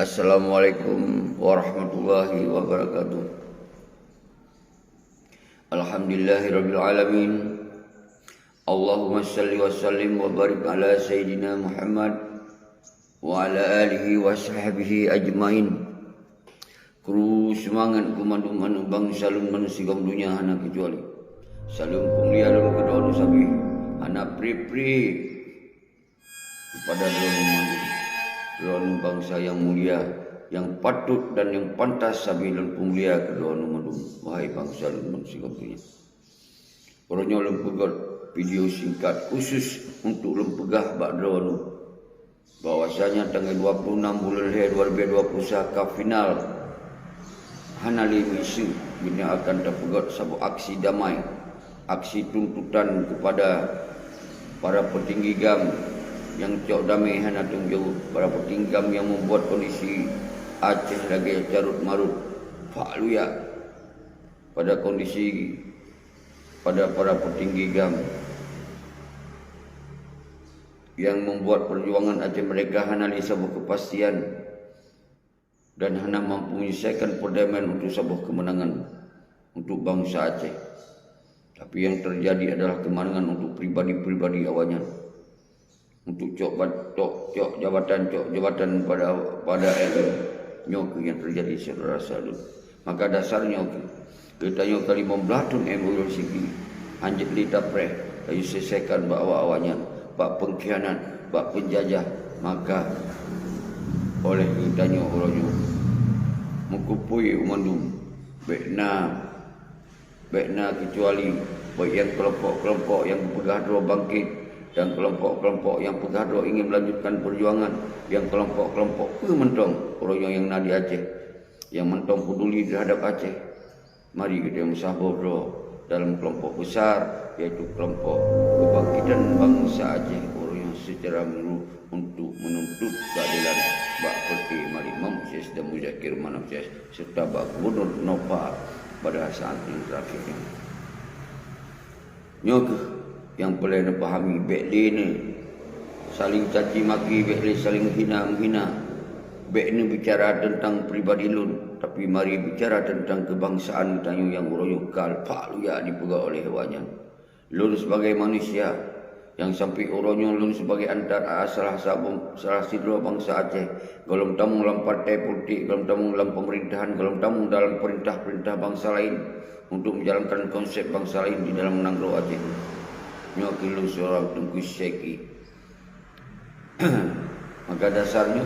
Assalamualaikum warahmatullahi wabarakatuh. Alhamdulillahirabbil alamin. Allahumma shalli wa sallim wa barik ala sayyidina Muhammad wa ala alihi wa sahbihi ajmain. Kru semangat kumandung manu bangsa lun manusia gam dunia hana kecuali. Salam kumlia lun kedua sabi hana pri kepada Ronu bangsa yang mulia, yang patut dan yang pantas sabilun mulia kedua numadum. Wahai bangsa lun manusia dunia. Orangnya lempegah video singkat khusus untuk lempegah bak Ronu. Bahwasanya tanggal 26 bulan 2021 ke final Hanali isu ini akan terpegat sebuah aksi damai, aksi tuntutan kepada para petinggi GAM yang cok damai hana tunjuk, para petinggi GAM yang membuat kondisi Aceh lagi carut marut fakluya pada kondisi pada para petinggi GAM yang membuat perjuangan Aceh mereka hana sebuah kepastian dan hana mampu menyelesaikan perdamaian untuk sebuah kemenangan untuk bangsa Aceh. Tapi yang terjadi adalah kemenangan untuk pribadi-pribadi awalnya, untuk cok jabatan pada nyok yang terjadi saudara-saudara. Maka dasarnya kita nyok kali membelatun emulur sigi anjit lita preh kayu selesaikan bawa awalnya bak pengkhianat bak penjajah. Maka oleh kita nyok orangnya mengkupui umandum Bekna kecuali baik yang kelompok-kelompok yang berpegah bangkit dan kelompok-kelompok yang berpegah ingin melanjutkan perjuangan, yang kelompok-kelompok mentong orang yang nadi Aceh, yang mentong peduli terhadap Aceh. Mari kita musyawarah dalam kelompok besar, yaitu kelompok kebangkitan bangsa Aceh, orang yang secara menyeluruh untuk menuntut keadilan bak seperti Mari Mamses dan Muzakir Manafses serta bak Gubernur Nopal pada saat yang terakhir ini. Nyok yang boleh dipahami bekli ni saling caci maki, bekli saling menghina. Bekli bicara tentang pribadi lun, tapi mari bicara tentang kebangsaan kita yang uroyukal fakluya dipegah oleh hewannya. Lun sebagai manusia yang sampai orangnya lun sebagai antara salah sidro bangsa Aceh, golong tamu dalam partai politik, golong tamu dalam pemerintahan, golong tamu dalam perintah-perintah bangsa lain untuk menjalankan konsep bangsa lain di dalam Menanggro Aceh. Nyok lu seorang Tengku Syeki. Maka dasarnya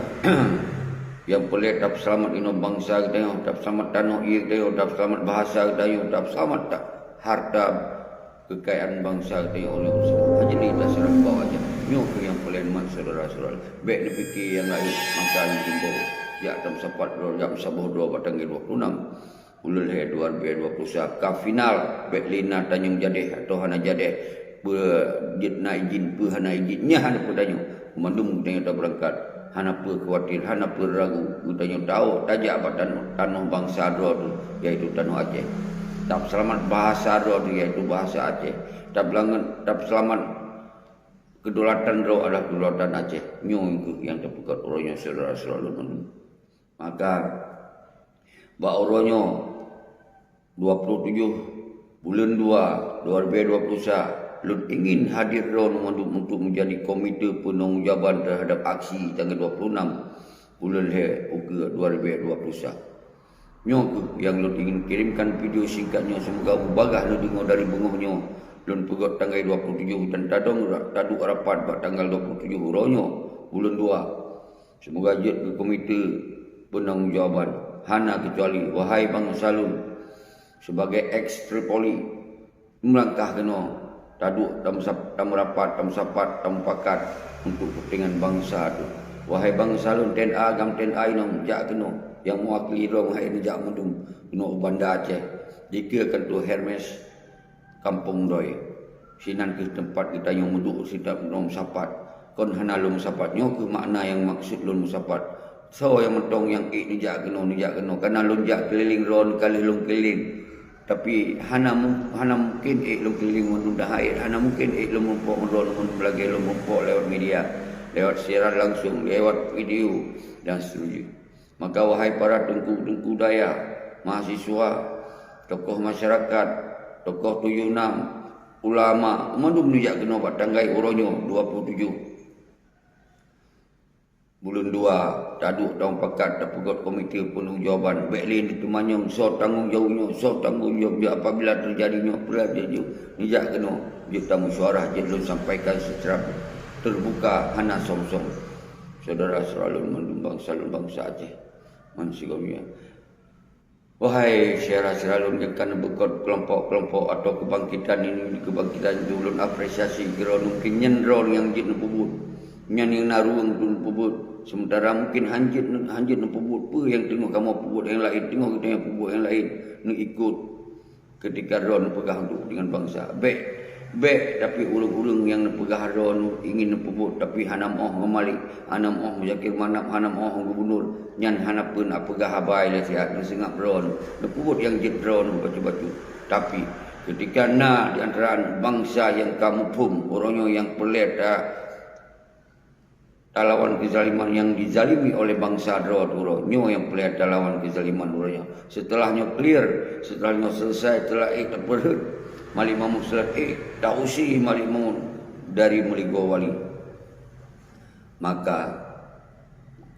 yang boleh tak selamat ino bangsa kita, tak selamat tanah kita, tak selamat bahasa kita, tak selamat tak harta kekayaan bangsa kita oleh semua. Jadi dasar bawa aja. Nyok yang boleh mat saudara-saudara. Baik dipikir yang lain makan timbul. Ya dalam sepat jam 12 batang 26 bulan 2021 ke final Betlina Tanjung Jadeh atau Hana Jadeh berjitna izin hana izinnya hana pedanya mandum tanya tak berangkat hana pe khawatir hana pe ragu tanya tahu tajak tanah bangsa dua tu iaitu tanah Aceh. Tak selamat bahasa dua tu iaitu bahasa Aceh. Tak selamat kedaulatan dua adalah kedaulatan Aceh. Nyong yang terpekat orangnya saudara-saudara mandum. Maka ba orangnya 27 bulan 2 2021 Lun ingin hadir untuk menjadi komite penanggungjawab terhadap aksi tanggal 26 bulan 2021. Nyok yang Lun ingin kirimkan video singkatnya semoga bagah Lun dengar dari bengahnya. Lun pegot tanggal 27 dan taduk rapat tanggal 27 uronyo bulan 2. Semoga jet ke komite penanggungjawab hana kecuali wahai bangsa Lun sebagai ex Tripoli melangkah kena taduk tam rapat tam sapat tam pakat untuk kepentingan bangsa tu. Wahai bangsa Lun TNA gam TNA inong jak kena yang mewakili rong hai ni jak mendung kena Banda Aceh dikirakan tu Hermes Kampung Doi sinan ke tempat kita yang menduk sidap nom sapat kon hana lum sapat nyok ke makna yang maksud lun sapat so yang mentong yang ni jak kena karena lun jak keliling ron kali lun keliling. Tapi hana mungkin lum keliling menunda air, hana mungkin lum mumpuk melagi lum mumpuk lewat media, lewat siaran langsung, lewat video dan seterusnya. Maka wahai para tengku-tengku daya, mahasiswa, tokoh masyarakat, tokoh tuyunam, ulama, mandum nijak kena buat tanggai oronyo 27 bulan 2 taduk tahun pekat terpegot komiti penanggujawaban beklin ditemanyong so tanggung jawab apabila terjadinya peradilan nijak kena juta musyawarah jadi sampaikan secara terbuka hana song-song saudara selalu mendumbang salun bangsa Aceh mansigomnya. Wahai syarah selalu yang bekot kelompok-kelompok atau kebangkitan ini kebangkitan ulun apresiasi kira mungkin nyenron yang jid nepubut nyan yang naruang tu nepubut sementara mungkin hanjit nepubut pe yang tengok kamu pubut yang lain tengok kita yang pubut yang lain nak ikut ketika ron pegang tu dengan bangsa baik tapi ulung-ulung yang nepegah ron ingin nepubut tapi hanam ngamalik hanam Zakir Manap hanam gubernur nyan hanapun apegah habai lah sihat sengap ron nepubut yang jid ron baca-baca tapi ketika di antara bangsa yang kamu pum orangnya yang pelet lawan kezaliman yang dizalimi oleh bangsa Dro nyo yang pelet lawan kezaliman orangnya setelahnya clear setelahnya selesai telah terperhut Malik Mahmud Selat Tausi Malik Mahmud dari Meligo Wali. Maka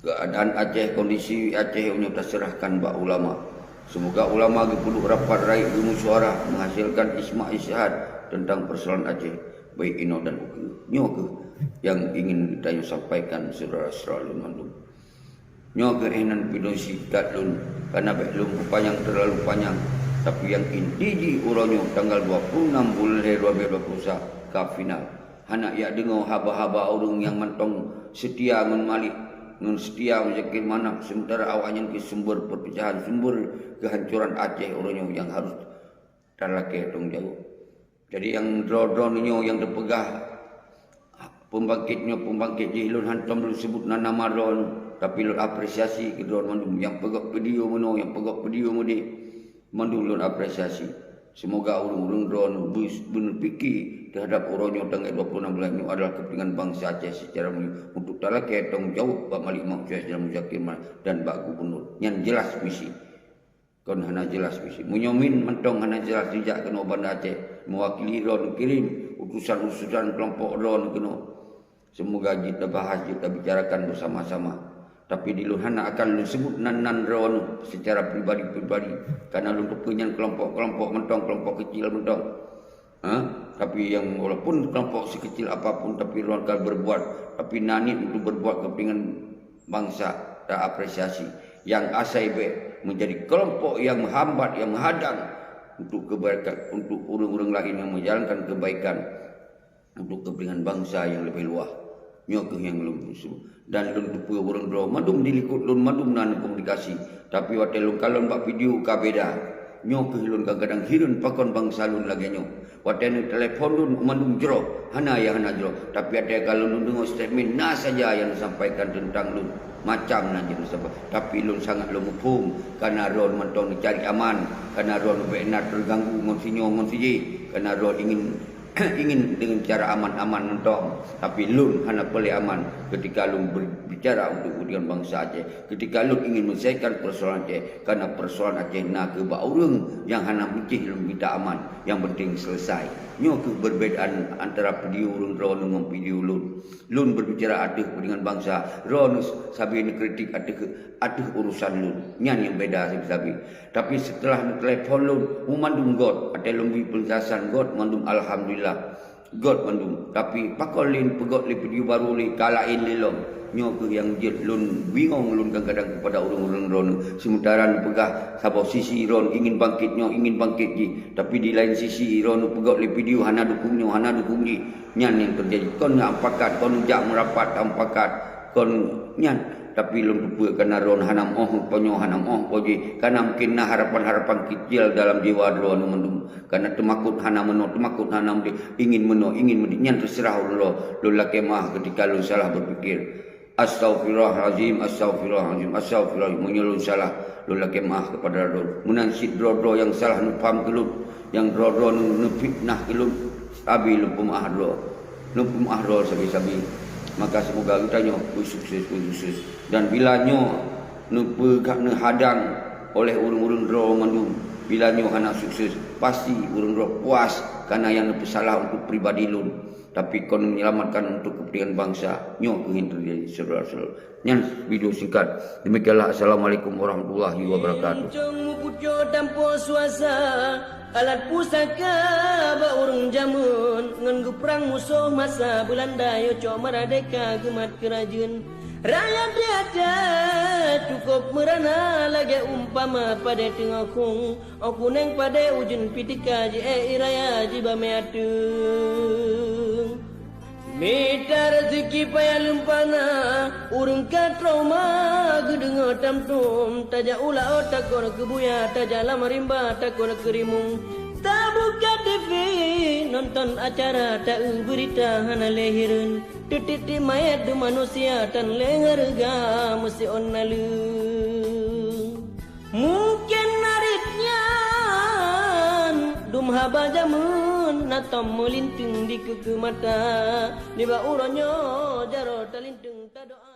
keadaan Aceh, kondisi Aceh ini terserahkan bak ulama. Semoga ulama perlu rapat raih bermusyawarah menghasilkan isma' isyihad tentang persoalan Aceh baik ino dan nyo yang ingin kita sampaikan saudara-saudara mandum. Nyo kehenan pidosi katlun karena belum panjang terlalu panjang. Tapi yang inti uronyo tanggal 26 bulan 2021 ke final. Hanak ya dengar haba-haba orang yang mentong setia menmalik, setia Zakir Manap sementara awaknya ke sumber perpecahan, sumber kehancuran Aceh uronyo yang harus terlake tong jauh. Jadi yang dron-dronnya yang terpegah pembangkit jilun hantam lu sebut nama ron tapi lu apresiasi ke dron mandum yang pegak video meno yang pegak video mudi mandulun apresiasi. Semoga urung-urung drone benar fikir terhadap orangnya tanggal 26 bulan ini adalah kepentingan bangsa Aceh secara untuk talak tanggung jawab Pak Malik Mahmud Selat Zakir dan Pak Gubernur yang jelas misi. Kon hana jelas misi. Munyomin mentong hana jelas dijak kena Banda Aceh mewakili drone kirim utusan-utusan kelompok drone kena. Semoga kita bahas kita bicarakan bersama-sama. Tapi di Luhana akan lu sebut nan ron secara pribadi karena lu punya kelompok-kelompok mentong, kelompok kecil mentong. Tapi yang walaupun kelompok sekecil apapun tapi lu akan berbuat tapi nani untuk berbuat kepentingan bangsa dan apresiasi yang asaibe menjadi kelompok yang menghambat, yang menghadang untuk kebaikan, untuk orang-orang lain yang menjalankan kebaikan untuk kepentingan bangsa yang lebih luas. Nyok yang belum musuh dan lun tu orang draw madum dilikut lun madum nan komunikasi tapi waktu lun kalon bak video ka beda nyok lun kadang hirun pakon bangsa lun lagi nyok waktu ni telefon lun madum jero hana jero tapi ada kalau lun dengar statement saja yang disampaikan tentang lun macam nan jenis apa tapi lun sangat lun hukum karena ron mentong cari aman karena ron benar terganggu monsinyo karena ron ingin dengan cara aman-aman mentong tapi lun hana boleh aman ketika lun berbicara untuk kepentingan bangsa Aceh ketika lun ingin menyelesaikan persoalan Aceh karena persoalan Aceh nak ke baurung yang hana mungkin lun minta aman yang penting selesai nyo ke perbedaan antara video lun ron dengan video lun berbicara aduh kepentingan bangsa ron sabi ni kritik aduh urusan lun nyan yang beda sabi tapi setelah telefon lun mandum God ada lun penjelasan God mandum alhamdulillah God mandum tapi pakolin pegot li video baru li kalain lilom nyo ke yang jet lun bingung lun kadang-kadang kepada orang-orang ron sementara pegah sabo sisi ron ingin bangkit ji tapi di lain sisi ron pegot li video hana dukung ji nyan yang terjadi kon ampakat kon jak merapat ampakat kon nyan tapi lun tupu karena ron hanam poji karena mungkin harapan-harapan kecil dalam jiwa ron mendum karena temakut hanam ingin nyan terserah Allah lu lakemah ketika lu salah berpikir Astaghfirullahalazim menyelun salah lu lakemah kepada ron menansid dro yang salah nu paham kelut yang dro nu fitnah kelut sabi lu pemaah dro sabi maka semoga kita sukses dan bila nyo kena hadang oleh urang-urang dro mandum. Bila nyo anak sukses, pasti urang dro puas karena yang salah untuk pribadi lun. Tapi kon menyelamatkan untuk kepentingan bangsa, nyo ingin terjadi saudara-saudara. Nyan video singkat. Demikianlah, assalamualaikum warahmatullahi wabarakatuh. Alat pusaka ba urang jamun ngan perang musuh masa Belanda yo cok merdeka gemat kerajaan rakyat dia cukup merana lagi umpama pada tengah kung aku neng pada ujun pitika je iraya jiba meatung mita rezeki payah lumpana urang ka trauma gedengo tamtum taja ula otak kor kebuya taja lama rimba tak kor kerimung tak buka TV nonton acara tak berita hana lehireun tititi mayat du manusia tan leharga mesti onnaleung mungkin naritnya dum haba jamun natam melinting di keke mata di ba uronyo jaro talintung ta doa